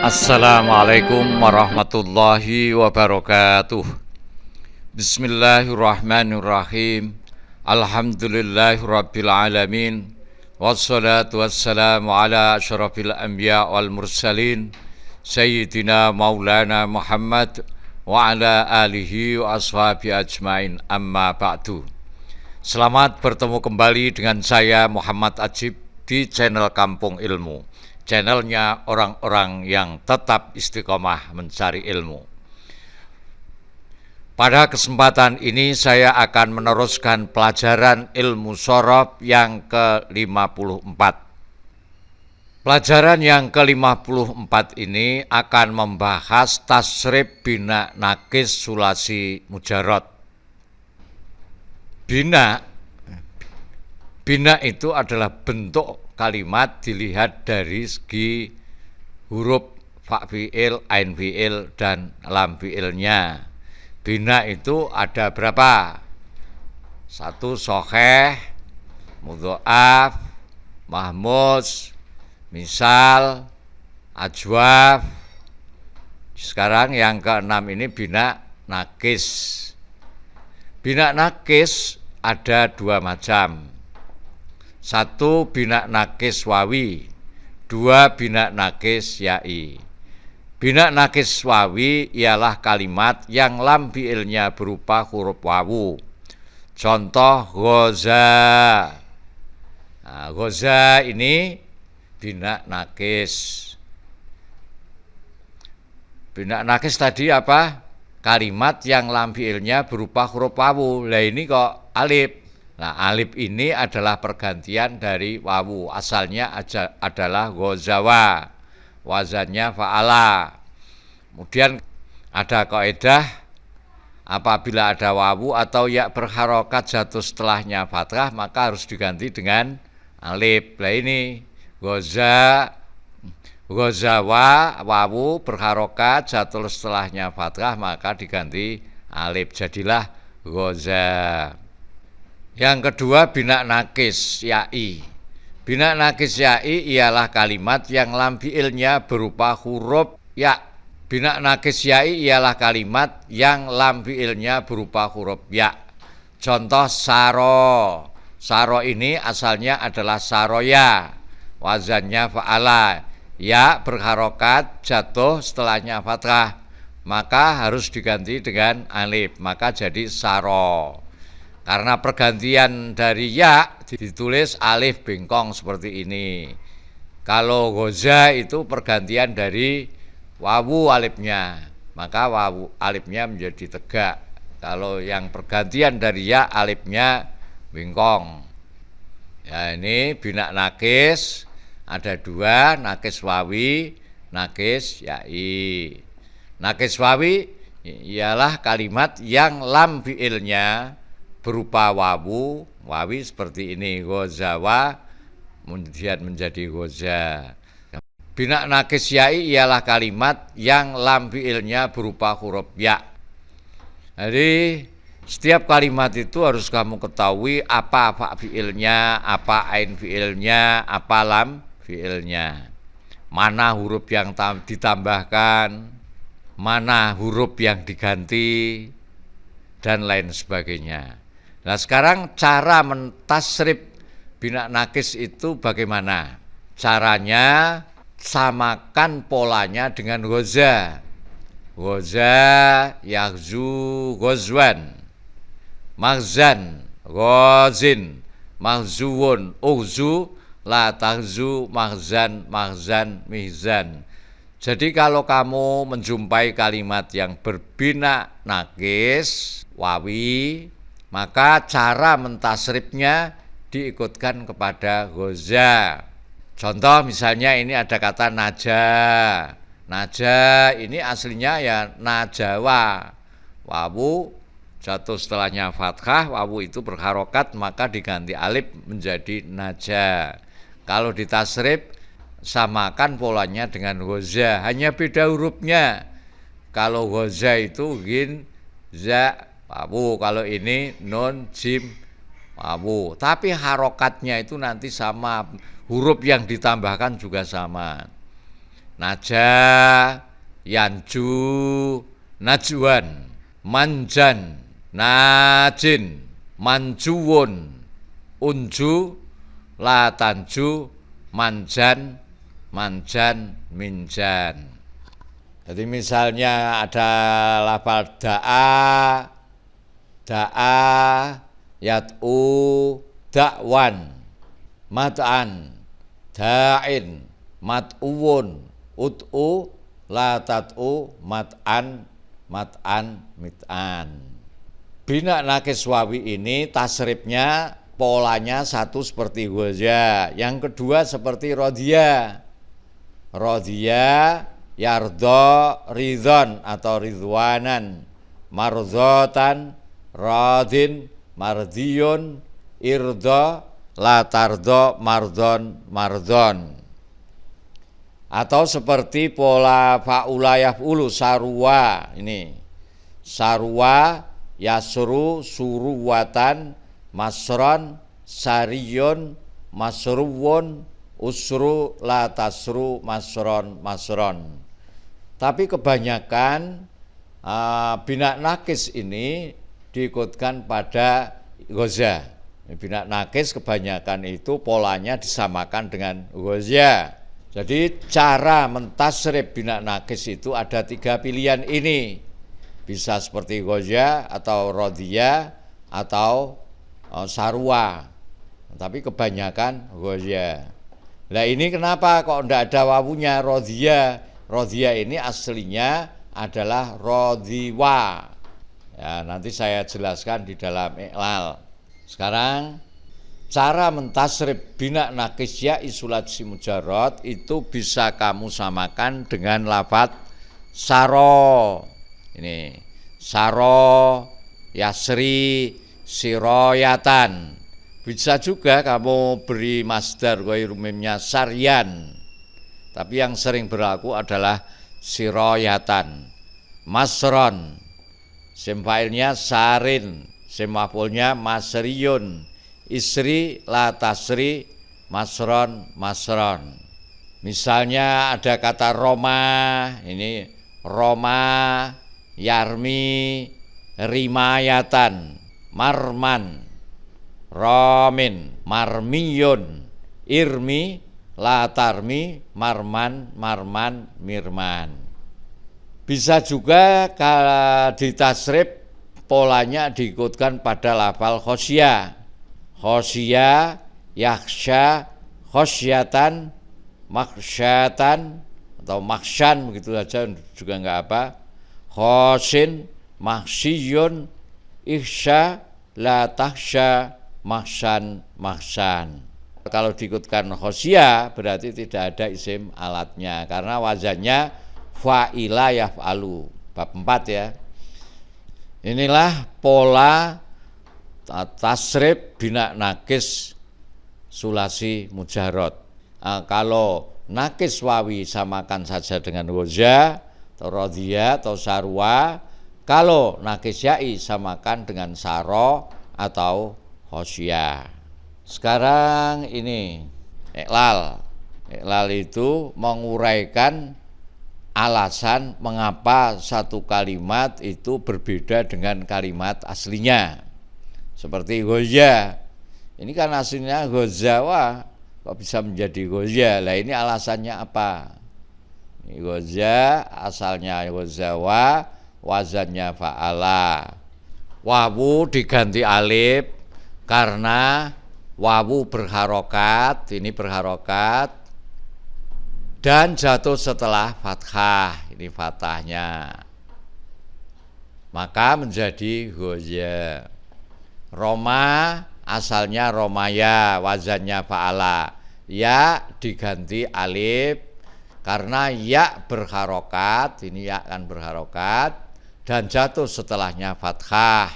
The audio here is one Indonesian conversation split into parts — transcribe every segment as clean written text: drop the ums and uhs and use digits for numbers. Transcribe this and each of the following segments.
Assalamualaikum warahmatullahi wabarakatuh. Bismillahirrahmanirrahim. Alhamdulillahirabbil alamin. Wassalatu wassalamu ala asyrafil anbiya wal mursalin Sayyidina Maulana Muhammad wa ala alihi wa ashabi ajmain, amma ba'du. Selamat bertemu kembali dengan saya Muhammad Ajib di channel Kampung Ilmu, channelnya orang-orang yang tetap istiqomah mencari ilmu. Pada kesempatan ini saya akan meneruskan pelajaran ilmu shorof yang ke-54. Pelajaran yang ke-54 ini akan membahas tasrif bina nakis sulasi mujarot. Bina itu adalah bentuk kalimat dilihat dari segi huruf fa fi'il, ain fi'il, dan lam fi'ilnya. Bina itu ada berapa? 1 soheh, mudhoaf, mahmuz, misal, ajwaf. Sekarang yang ke-6 ini bina nakis. Bina nakis ada 2 macam. 1 bina nakis wawi, 2 bina nakis ya'i. Bina nakis wawi ialah kalimat yang lam fi'ilnya berupa huruf wawu. Contoh ghoza. Ghoza ini bina nakis. Bina nakis tadi apa? Kalimat yang lam fi'ilnya berupa huruf wawu. Lah ini kok alif. Nah, alif ini adalah pergantian dari wawu. Asalnya adalah ghozawa, wazannya fa'ala. Kemudian ada kaidah, apabila ada wawu atau ya berharokat jatuh setelahnya fathah, maka harus diganti dengan alif. Nah ini ghozawa, wawu berharokat jatuh setelahnya fathah, maka diganti alif, jadilah ghoza. Yang kedua bina nakis ya'i. Bina nakis ya'i ialah kalimat yang lam fi'ilnya berupa huruf ya. Bina nakis ya'i ialah kalimat yang lam fi'ilnya berupa huruf ya. Contoh saro. Saro ini asalnya adalah saroya, wazannya fa'ala. Ya berharokat jatuh setelahnya fathah, maka harus diganti dengan alif, maka jadi saro. Karena pergantian dari ya ditulis alif bengkong seperti ini. Kalau ghoza itu pergantian dari wawu alifnya, maka wawu alifnya menjadi tegak. Kalau yang pergantian dari ya alifnya bengkong. Ya ini bina nakis ada 2, nakis wawi, nakis ya'i. Nakis wawi ialah kalimat yang lam fi'ilnya berupa wawu, wawi seperti ini, ghozawa, kemudian menjadi ghoza. Bina nakis ya'i ialah kalimat yang lam fi'ilnya berupa huruf ya. Jadi setiap kalimat itu harus kamu ketahui apa fa fi'ilnya, apa ain fi'ilnya, apa lam fi'ilnya. Mana huruf yang ditambahkan, mana huruf yang diganti, dan lain sebagainya. Nah sekarang cara mentasrif bina nakis itu bagaimana? Caranya samakan polanya dengan ghoza. Ghoza, yaghzu, ghozwan, maghzan, ghozin, maghzuwun, uhzu, la taghzu, maghzan, mihzan. Jadi kalau kamu menjumpai kalimat yang berbina nakis wawi, maka cara mentasrifnya diikutkan kepada ghoza. Contoh misalnya ini ada kata naja. Naja ini aslinya ya najawa. Wawu jatuh setelahnya fathah, wawu itu berharokat, maka diganti alif menjadi naja. Kalau ditasrif samakan polanya dengan ghoza, hanya beda hurufnya. Kalau ghoza itu ghin, za, wawu. Kalau ini nun, jim, wawu. Tapi harokatnya itu nanti sama, huruf yang ditambahkan juga sama. naja, yanju, najwan, manjan, najin, manjuwun, unju, latanju, manjan, manjan, minjan. Jadi misalnya ada lafal da'a, yat'u, da'wan, mat'an, da'in, mat'uwun, ut'u, latat'u, mat'an, mit'an. Bina nakis wawi ini tasrifnya polanya satu seperti goza, yang kedua seperti rodhiya. Rodhiya, yardo, ridhon atau ridwanan, marzotan, radin, mardiyun, irdo, latardo, mardon. Atau seperti pola fa'ula yaf'ulu, sarwa ini. Sarwa, yasru, suruwatan, masron, sariyun, masruwun, usru, latasru, masron. Tapi kebanyakan bina nakis ini diikutkan pada goza. Bina nakis kebanyakan itu polanya disamakan dengan goza. Jadi cara mentasrif bina nakis itu ada 3 pilihan ini. Bisa seperti goza atau rodhiya atau sarwa. Tapi kebanyakan goza. Nah ini kenapa kok tidak ada wawunya rodhiya? Rodhiya ini aslinya adalah rodhiwa. Ya, nanti saya jelaskan di dalam iqlal. Sekarang cara mentasrif bina nakis ya isulasi mujarrad itu bisa kamu samakan dengan lafadz saro. Ini saro, yasri, siroyatan. Bisa juga kamu beri masdar ghairu mimnya saryan. Tapi yang sering berlaku adalah siroyatan. Masron, sim fa'ilnya sarin, sim maf'ulnya masriyun. Isri, latasri, masron. Misalnya ada kata Roma, ini Roma, yarmi, rimayatan, marman, romin, marmiyun, irmi, latarmi, marman, mirman. Bisa juga kalau ditasrif polanya diikutkan pada lafal khosyah. Khosyah, yakhsha, khosyatan, makhsyatan atau maksyan, begitu saja juga enggak apa. Khosin, maksiyun, ihsya, la tahsya, maksan. Kalau diikutkan khosyah berarti tidak ada isim alatnya karena wazannya fa'ila yaf'alu, bab 4 ya. Inilah pola tasrif bina nakis sulasi mujarrad. Kalau nakis wawi samakan saja dengan goza atau rodhiya atau sarwa. Kalau nakis ya'i samakan dengan saro atau khosyah. Sekarang ini iqlal. Iqlal itu menguraikan alasan mengapa satu kalimat itu berbeda dengan kalimat aslinya. Seperti goza. Ini kan aslinya gozawa, kok bisa menjadi goza? Lah ini alasannya apa? Ini goza asalnya gozawa, wazannya fa'ala. Wawu diganti alif karena wawu berharokat, ini berharokat dan jatuh setelah fathah, ini fathahnya. Maka menjadi goza. Roma asalnya romaya, wazannya fa'ala. Ya diganti alif karena ya berharokat, ini ya kan berharokat dan jatuh setelahnya fathah,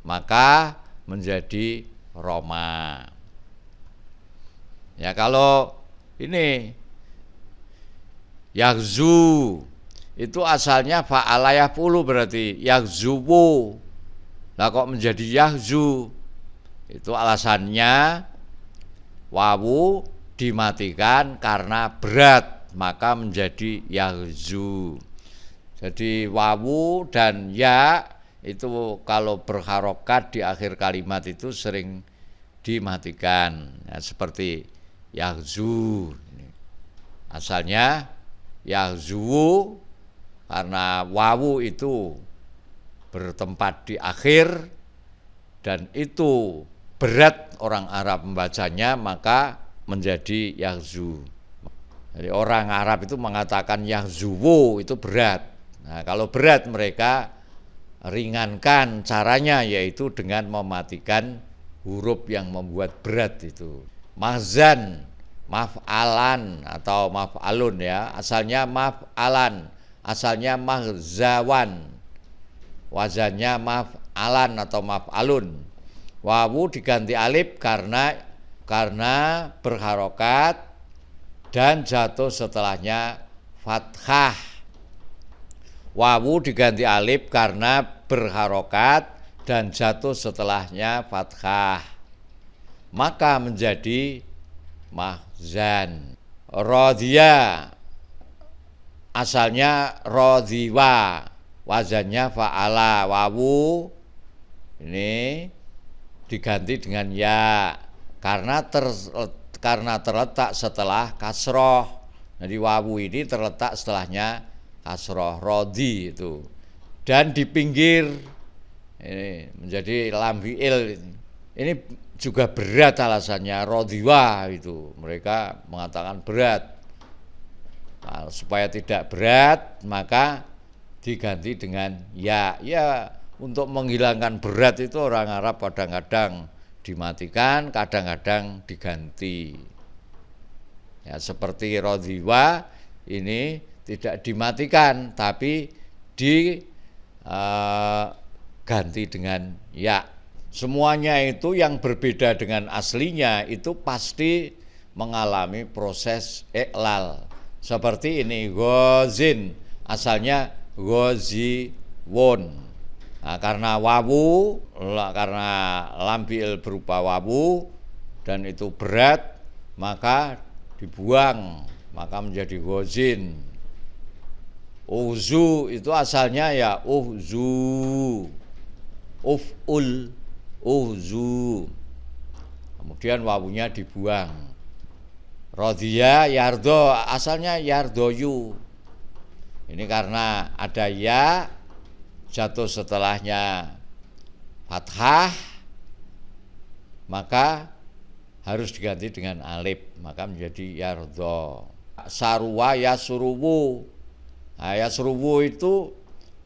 maka menjadi Roma. Ya kalau ini yaghzu itu asalnya fa'ala yaf'ulu berarti yaghzuwu. Lah kok menjadi yahzu? Itu alasannya wawu dimatikan karena berat. maka menjadi yahzu. Jadi wawu dan ya itu kalau berharokat di akhir kalimat itu sering dimatikan. Ya, seperti yahzu. Asalnya yahzu karena wawu itu bertempat di akhir dan itu berat orang Arab membacanya, maka menjadi yahzu. Jadi orang Arab itu mengatakan yahzuwu itu berat. Nah, kalau berat mereka ringankan caranya, yaitu dengan mematikan huruf yang membuat berat itu. Mahzan, maf'alan atau maf'alun ya, asalnya maf'alan, asalnya mahzawan, wazannya maf'alan atau maf'alun. Wawu diganti alif karena berharokat dan jatuh setelahnya fathah. Wawu diganti alif karena berharokat dan jatuh setelahnya fathah, maka menjadi mahzan. Rodhiya asalnya rodhiwa, wazannya fa'ala. Wawu ini diganti dengan ya karena terletak setelah kasroh. Jadi wawu ini terletak setelahnya kasroh, rodhi itu. Dan di pinggir ini menjadi lam fi'il. Ini juga berat alasannya, rodhiwa itu. Mereka mengatakan berat. Nah, supaya tidak berat maka diganti dengan ya. Ya, untuk menghilangkan berat itu orang Arab kadang-kadang dimatikan, kadang-kadang diganti. Ya, seperti rodhiwa ini tidak dimatikan tapi diganti dengan ya. Semuanya itu yang berbeda dengan aslinya itu pasti mengalami proses iqlal. Seperti ini, ghazin, asalnya ghaziwun. Nah, karena wawu, karena lam fi'il berupa wawu dan itu berat, maka dibuang, maka menjadi ghazin. Uzu itu asalnya ya uhzu, uf'ul, uhzu. Kemudian wawunya dibuang. Rodhiya yardo, asalnya yardoyu. Ini karena ada ya jatuh setelahnya fathah, maka harus diganti dengan alif, maka menjadi yardo. Sarwa yasuruwu. Nah, yasruwu itu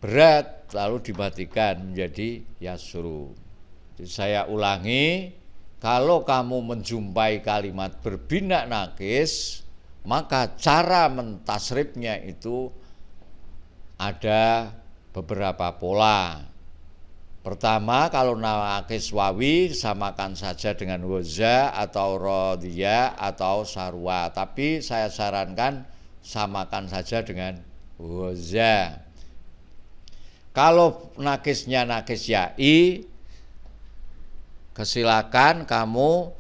berat, lalu dimatikan menjadi yasru. Jadi saya ulangi, kalau kamu menjumpai kalimat berbina nakis, maka cara mentasrifnya itu ada beberapa pola. Pertama, kalau nakis wawi samakan saja dengan waza atau rodhiya atau sarwa, tapi saya sarankan samakan saja dengan waza. Kalau nakisnya nakis ya'i, kesilakan kamu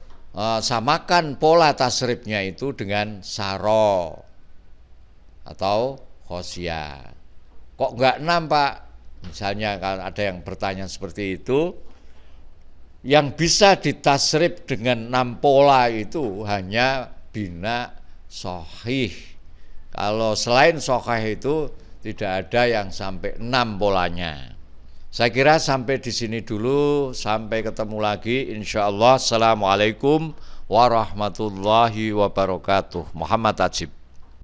samakan pola tasrifnya itu dengan saro atau khosya. Kok enggak 6 Pak? Misalnya kalau ada yang bertanya seperti itu, yang bisa ditasrif dengan 6 pola itu hanya bina sohih. Kalau selain sohih itu tidak ada yang sampai 6 polanya. Saya kira sampai di sini dulu, sampai ketemu lagi insyaallah. Assalamualaikum warahmatullahi wabarakatuh. Muhammad Ajib.